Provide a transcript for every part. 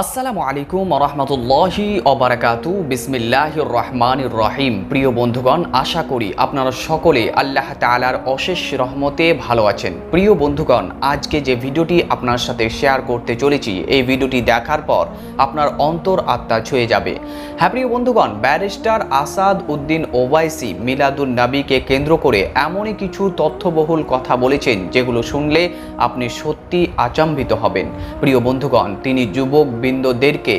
আসসালামু আলাইকুম ওয়া রাহমাতুল্লাহি ওয়া বারাকাতুহু। বিসমিল্লাহির রহমানির রহিম। প্রিয় বন্ধুগণ, আশা করি আপনারা সকলে আল্লাহ তাআলার অশেষ রহমতে ভালো আছেন। প্রিয় বন্ধুগণ, আজকে যে ভিডিওটি আপনার সাথে শেয়ার করতে চলেছি, এই ভিডিওটি দেখার পর আপনার অন্তর আত্মা ছুঁয়ে যাবে। হ্যাঁ প্রিয় বন্ধুগণ, ব্যারিস্টার আসাদ উদ্দিন ওবাইসি মিলাদুন নবীকে কেন্দ্র করে এমনই কিছু তথ্যবহুল কথা বলেছেন যেগুলো শুনলে আপনি সত্যি আচম্বিত হবেন। প্রিয় বন্ধুগণ, তিনি যুবক বৃন্দদেরকে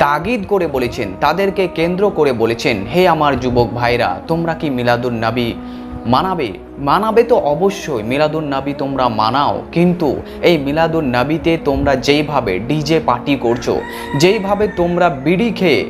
তাগিদ করে বলেছেন, তাদেরকে কেন্দ্র করে বলেছেন, হে আমার যুবক ভাইরা, তোমরা কি মিলাদুন নবী মানাবে তো অবশ্যই মিলাদুন নবী তোমরা মানাও, কিন্তু এই মিলাদুন নবীতে তোমরা যেইভাবে ডিজে পার্টি করছো, যেইভাবে তোমরা বিড়ি খেয়ে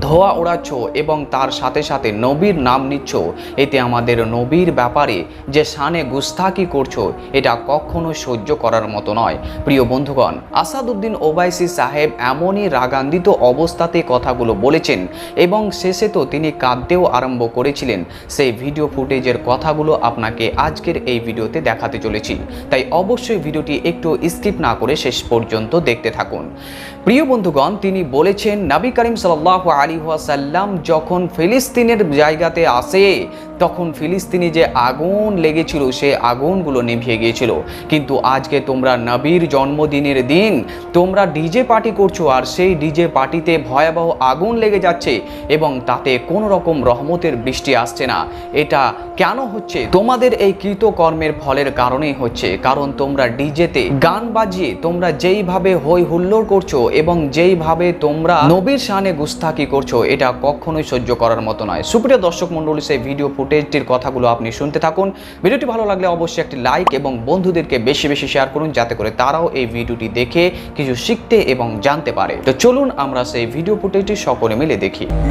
ধোয়া ওড়াচ্ছ এবং তার সাথে সাথে নবীর নাম নিচ্ছ, এতে আমাদের নবীর ব্যাপারে যে শানে গুস্তাকি করছো, এটা কখনো সহ্য করার মতো নয়। প্রিয় বন্ধুগণ, আসাদউদ্দিন ওবাইসি সাহেব এমনই রাগান্বিত অবস্থাতে কথাগুলো বলেছেন এবং শেষে তো তিনি কাঁদতেও আরম্ভ করেছিলেন। সেই ভিডিও ফুটেজের কথাগুলো আপনাকে আজকের এই ভিডিওতে দেখাতে চলেছি, তাই অবশ্যই ভিডিওটি একটু স্কিপ না করে শেষ পর্যন্ত দেখতে থাকুন। প্রিয় বন্ধুগণ, তিনি বলেছেন, নবী করিম সাল্লাল্লাহু আলাইহি ওয়াসাল্লাম যখন ফিলিস্তিনের জায়গাতে আসে, তখন ফিলিস্তিনে যে আগুন লেগেছিল সে আগুনগুলো নিভিয়ে গিয়েছিল, কিন্তু আজকে তোমরা নবীর জন্মদিনের দিন তোমরা ডিজে পার্টি করছো, আর সেই ডিজে পার্টিতে ভয়াবহ আগুন লেগে যাচ্ছে এবং তাতে কোনো রকম রহমতের বৃষ্টি আসছে না। এটা কেন হচ্ছে? তোমাদের এই কৃতকর্মের ফলের কারণেই হচ্ছে, কারণ তোমরা ডিজেতে গান বাজিয়ে তোমরা যেইভাবে হই হুল্লোড় করছো এবং যেইভাবে তোমরা নবীর শানে গুস্তাকি করছো, এটা কখনোই সহ্য করার মতো নয়। সুপ্রিয় দর্শক মণ্ডলী, সেই ভিডিও ফুটেজটির কথাগুলো আপনি শুনতে থাকুন। ভিডিওটি ভালো লাগলে অবশ্যই একটি লাইক এবং বন্ধুদেরকে বেশি বেশি শেয়ার করুন, যাতে করে তারাও এই ভিডিওটি দেখে কিছু শিখতে এবং জানতে পারে। তো চলুন আমরা সেই ভিডিও ফুটেজটি সকলে মিলে দেখি।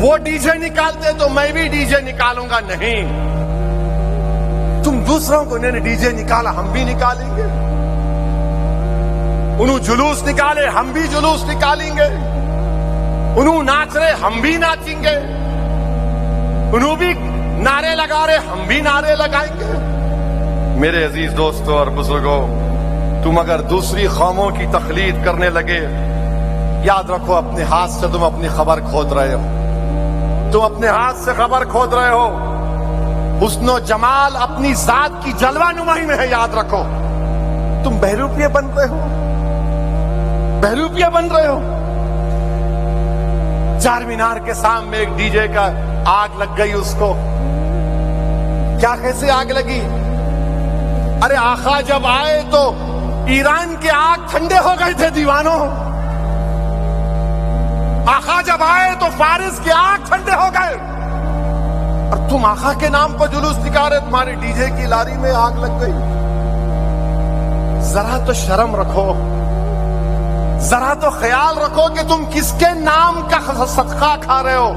وہ ڈیجے نکالتے تو میں بھی ڈیجے نکالوں گا. نہیں, تم دوسروں کو انہوں نے ڈیجے نکالا, ہم بھی نکالیں گے. انہوں جلوس نکالے, ہم بھی جلوس نکالیں گے. انہوں ناچ رہے, ہم بھی ناچیں گے. انہوں بھی نعرے لگا رہے, ہم بھی نعرے لگائیں گے. میرے عزیز دوستوں اور بزرگوں, تم اگر دوسری قوموں کی تقلید کرنے لگے, یاد رکھو اپنے ہاتھ سے تم اپنی خبر کھود رہے ہو. تم اپنے ہاتھ سے خبر کھود رہے ہو. حسن و جمال اپنی ذات کی جلوہ نمائی میں ہے, یاد رکھو. تم بہروپیے بن رہے ہو, بہروپیے بن رہے ہو. چار مینار کے سامنے ایک ڈی جے کا آگ لگ گئی, اس کو کیا کیسے آگ لگی؟ ارے آقا جب آئے تو ایران کے آگ ٹھنڈے ہو گئے تھے دیوانوں. آقا جب آئے تو فارس کے آگ ٹھنڈے ہو گئے, اور تم آقا کے نام پر جلوس نکال رہے, تمہارے ڈی جے کی لاری میں آگ لگ گئی. ذرا تو شرم رکھو, ذرا تو خیال رکھو کہ تم کس کے نام کا صدقہ کھا رہے ہو.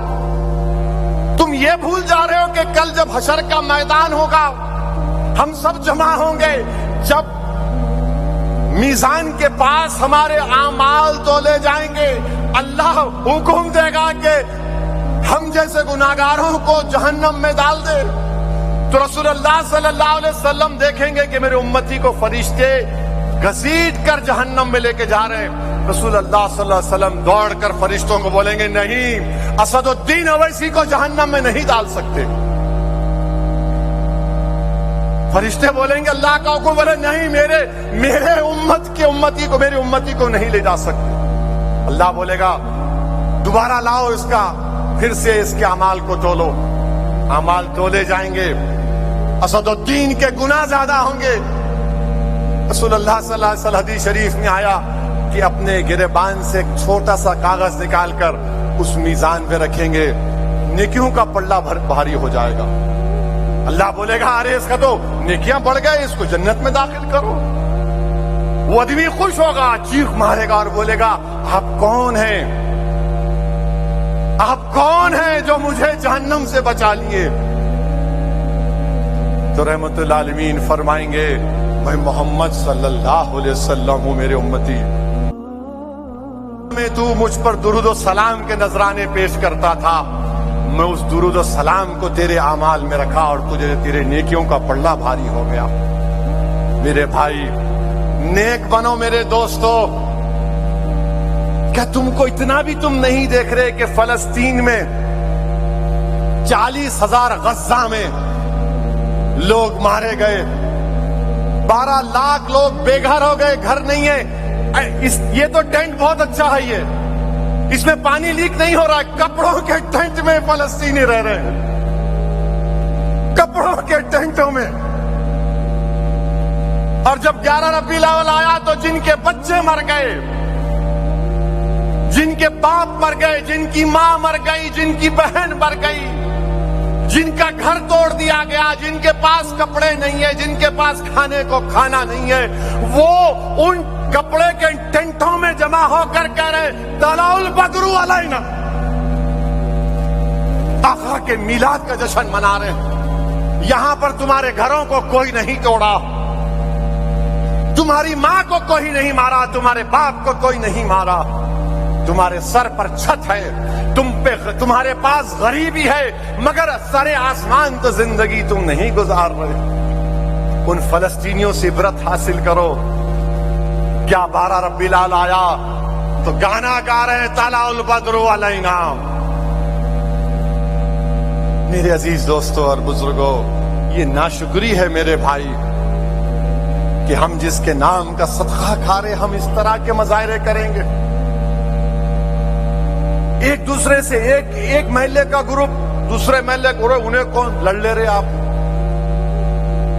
تم یہ بھول جا رہے ہو کہ کل جب حشر کا میدان ہوگا, ہم سب جمع ہوں گے. جب میزان کے پاس ہمارے اعمال تولے جائیں گے, اللہ حکم دے گا کہ ہم جیسے گناہگاروں کو جہنم میں ڈال دے. تو رسول اللہ صلی اللہ علیہ وسلم دیکھیں گے کہ میرے امتی کو فرشتے گھسیٹ کر جہنم میں لے کے جا رہے ہیں. رسول اللہ صلی اللہ علیہ وسلم دوڑ کر فرشتوں کو بولیں گے, نہیں, اسد الدین اویسی کو جہنم میں نہیں ڈال سکتے. فرشتے بولیں گے, اللہ کا حکم, بولے نہیں, میرے امتی کو نہیں لے جا سکتے. اللہ بولے گا دوبارہ لاؤ اس کا, پھر سے اس کے اعمال کو تولو. اعمال تولے جائیں گے, اسد الدین کے گناہ زیادہ ہوں گے. رسول اللہ صلی اللہ علیہ وسلم حدیث شریف میں آیا کہ اپنے گریبان سے ایک چھوٹا سا کاغذ نکال کر اس میزان پہ رکھیں گے, نیکیوں کا پلڑا بھاری ہو جائے گا. اللہ بولے گا, ارے اس کا تو نیکیاں بڑھ گئے, اس کو جنت میں داخل کرو. وہ آدمی خوش ہوگا, چیخ مارے گا اور بولے گا, آپ کون ہیں, آپ کون ہیں جو مجھے جہنم سے بچا لیے؟ تو رحمت العالمین فرمائیں گے, میں محمد صلی اللہ علیہ وسلم ہوں, میرے امتی. میں تو مجھ پر درود و سلام کے نذرانے پیش کرتا تھا, میں اس درود و سلام کو تیرے اعمال میں رکھا اور تیرے نیکیوں کا پلڑا بھاری ہو گیا. میرے بھائی نیک بنو میرے دوستو. کیا تم کو اتنا بھی تم نہیں دیکھ رہے کہ فلسطین میں 40,000 غزہ میں لوگ مارے گئے, 12 لاکھ لوگ بے گھر ہو گئے, گھر نہیں ہے. یہ تو ٹینٹ بہت اچھا ہے, یہ اس میں پانی لیک نہیں ہو رہا, کپڑوں کے ٹینٹ میں فلسطینی رہ رہے ہیں, کپڑوں کے ٹینٹوں میں. اور جب 11 ربیع الاول آیا تو جن کے بچے مر گئے, جن کے باپ مر گئے, جن کی ماں مر گئی, جن کی بہن مر گئی, جن کا گھر توڑ دیا گیا, جن کے پاس کپڑے نہیں ہے, جن کے پاس کھانے کو کھانا نہیں ہے, وہ ان کپڑے کے ٹینٹوں میں جمع ہو کر کہہ رہے, طلع البدر علینا. آقا کے میلاد کا جشن منا رہے ہیں. یہاں پر تمہارے گھروں کو کوئی نہیں توڑا, تمہاری ماں کو کوئی نہیں مارا, تمہارے باپ کو کوئی نہیں مارا, تمہارے سر پر چھت ہے, تمہارے پاس غریبی ہے, مگر سر آسمان تو زندگی تم نہیں گزار رہے. ان فلسطینیوں سے عبرت حاصل کرو. کیا 12 ربیع الاول آیا تو گانا گا رہے, طلع البدر علینا. میرے عزیز دوستوں اور بزرگوں, یہ ناشکری ہے میرے بھائی کہ ہم جس کے نام کا صدقہ کھا رہے, ہم اس طرح کے مظاہرے کریں گے. ایک دوسرے سے ایک محلے کا گروپ دوسرے محلے کو, انہیں کون لڑ لے رہے آپ؟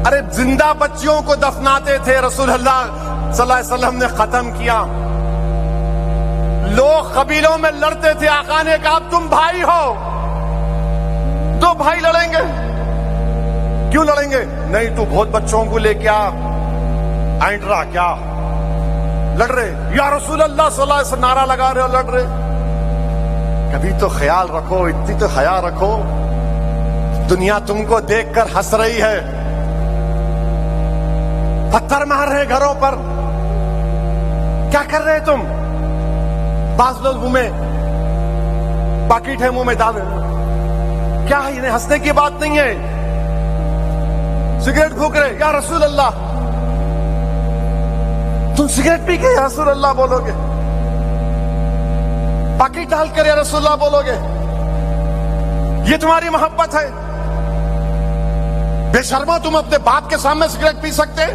ارے زندہ بچیوں کو دفناتے تھے, رسول اللہ صلی اللہ علیہ وسلم نے ختم کیا. لوگ قبیلوں میں لڑتے تھے, آقا نے کہا تم بھائی ہو, 2 بھائی لڑیں گے, کیوں لڑیں گے؟ نہیں, تو بہت بچوں کو لے کے آئنڈرا کیا لڑ رہے, یا رسول اللہ صلی اللہ علیہ وسلم نعرہ لگا رہے اور لڑ رہے. کبھی تو خیال رکھو, اتنی تو حیا رکھو. دنیا تم کو دیکھ کر ہنس رہی ہے, پتھر مار رہے گھروں پر. کیا کر رہے تم؟ بعض لوگ منہ میں پاکٹ ہے, منہ میں ڈالے. کیا ہے, انہیں ہنسنے کی بات نہیں ہے. سگریٹ پھونک رہے, یا رسول اللہ. تم سگریٹ پی کے یا رسول اللہ بولو گے؟ پاکٹ ڈال کر یا رسول اللہ بولو گے؟ یہ تمہاری محبت ہے؟ بے شرمو, تم اپنے باپ کے سامنے سگریٹ پی سکتے؟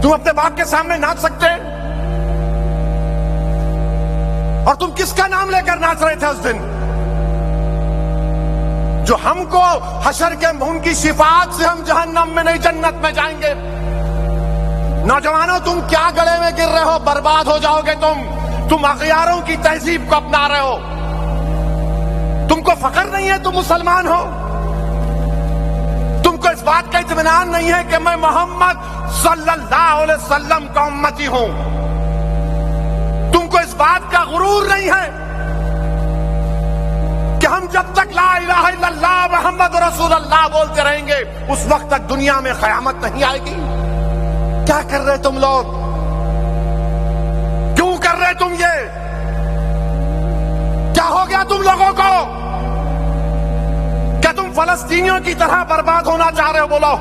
تم اپنے باپ کے سامنے ناچ سکتے؟ اور تم کس کا نام لے کر ناچ رہے تھے اس دن؟ جو ہم کو حشر کے ان کی شفاعت سے ہم جہنم میں نہیں جنت میں جائیں گے. نوجوانوں, تم کیا گڑے میں گر رہے ہو؟ برباد ہو جاؤ گے تم اغیاروں کی تہذیب کو اپنا رہے ہو. تم کو فخر نہیں ہے تم مسلمان ہو؟ تم کو اس بات کا اطمینان نہیں ہے کہ میں محمد صلی اللہ علیہ وسلم کا امتی ہوں؟ تم کو اس بات کا غرور نہیں ہے کہ ہم جب تک لا الہ الا اللہ محمد رسول اللہ بولتے رہیں گے اس وقت تک دنیا میں قیامت نہیں آئے گی؟ کیا کر رہے تم لوگ؟ کیوں کر رہے تم یہ؟ کیا ہو گیا تم لوگوں کو؟ کیا تم فلسطینیوں کی طرح برباد ہونا چاہ رہے ہو؟ بولو.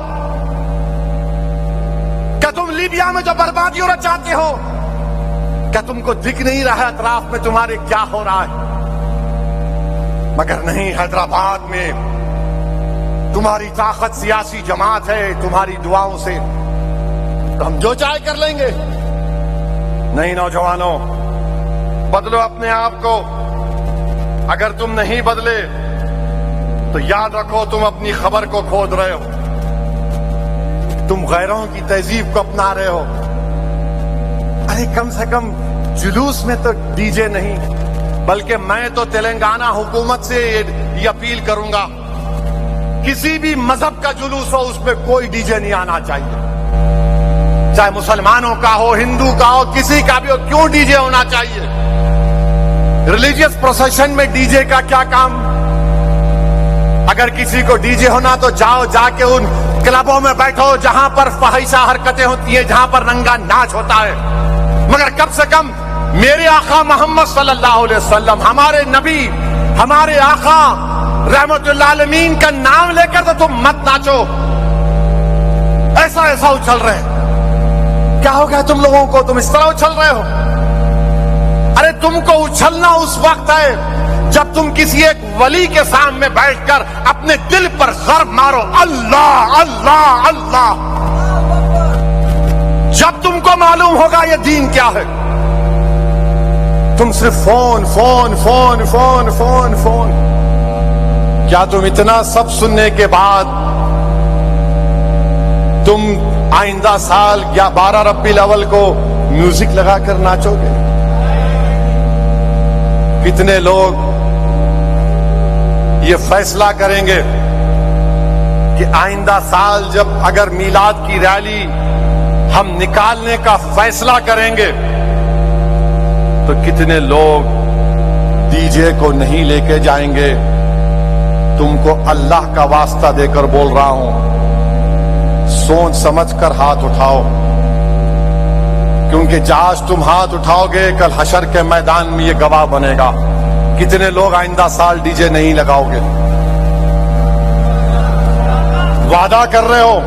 کیا تم لیبیا میں جو بربادی ہونا چاہتے ہو, کیا تم کو دکھ نہیں رہا ہے اطراف میں تمہارے کیا ہو رہا ہے؟ مگر نہیں, حیدرآباد میں تمہاری طاقت سیاسی جماعت ہے, تمہاری دعاؤں سے تو ہم جو چاہے کر لیں گے. نہیں نوجوانوں, بدلو اپنے آپ کو. اگر تم نہیں بدلے تو یاد رکھو تم اپنی خبر کو کھود رہے ہو. تم غیروں کی تہذیب کو اپنا رہے ہو. ارے کم سے کم جلوس میں تو ڈی جے نہیں, بلکہ میں تو تلنگانہ حکومت سے یہ اپیل کروں گا, کسی بھی مذہب کا جلوس ہو اس میں کوئی ڈی جے نہیں آنا چاہیے. چاہے مسلمانوں کا ہو, ہندو کا ہو, کسی کا بھی ہو, کیوں ڈی جے ہونا چاہیے؟ ریلیجیس پروسیشن میں ڈی جے کا کیا کام؟ اگر کسی کو ڈی جے ہونا تو جاؤ, جا کے ان کلبوں میں بیٹھو جہاں پر فحشہ حرکتیں ہوتی ہیں, جہاں پر ننگا ناچ ہوتا ہے. مگر کم سے کم میرے آقا محمد صلی اللہ علیہ وسلم, ہمارے نبی, ہمارے آقا رحمت اللہ عالمین کا نام لے کر تو تم مت ناچو. ایسا اچھل رہے ہیں. کیا ہو گیا تم لوگوں کو؟ تم اس طرح اچھل رہے ہو. ارے تم کو اچھلنا اس وقت ہے جب تم کسی ایک ولی کے سامنے بیٹھ کر اپنے دل پر ضرب مارو, اللہ اللہ اللہ. جب تم کو معلوم ہوگا یہ دین کیا ہے. تم صرف phone phone phone phone phone phone. کیا تم اتنا سب سننے کے بعد تم آئندہ سال یا 12 ربیع الاول کو میوزک لگا کر ناچو گے؟ کتنے لوگ یہ فیصلہ کریں گے کہ آئندہ سال جب اگر میلاد کی ریلی ہم نکالنے کا فیصلہ کریں گے تو کتنے لوگ ڈی جے کو نہیں لے کے جائیں گے؟ تم کو اللہ کا واسطہ دے کر بول رہا ہوں, سوچ سمجھ کر ہاتھ اٹھاؤ, کیونکہ آج تم ہاتھ اٹھاؤ گے کل حشر کے میدان میں یہ گواہ بنے گا. کتنے لوگ آئندہ سال ڈی جے نہیں لگاؤ گے؟ وعدہ کر رہے ہو؟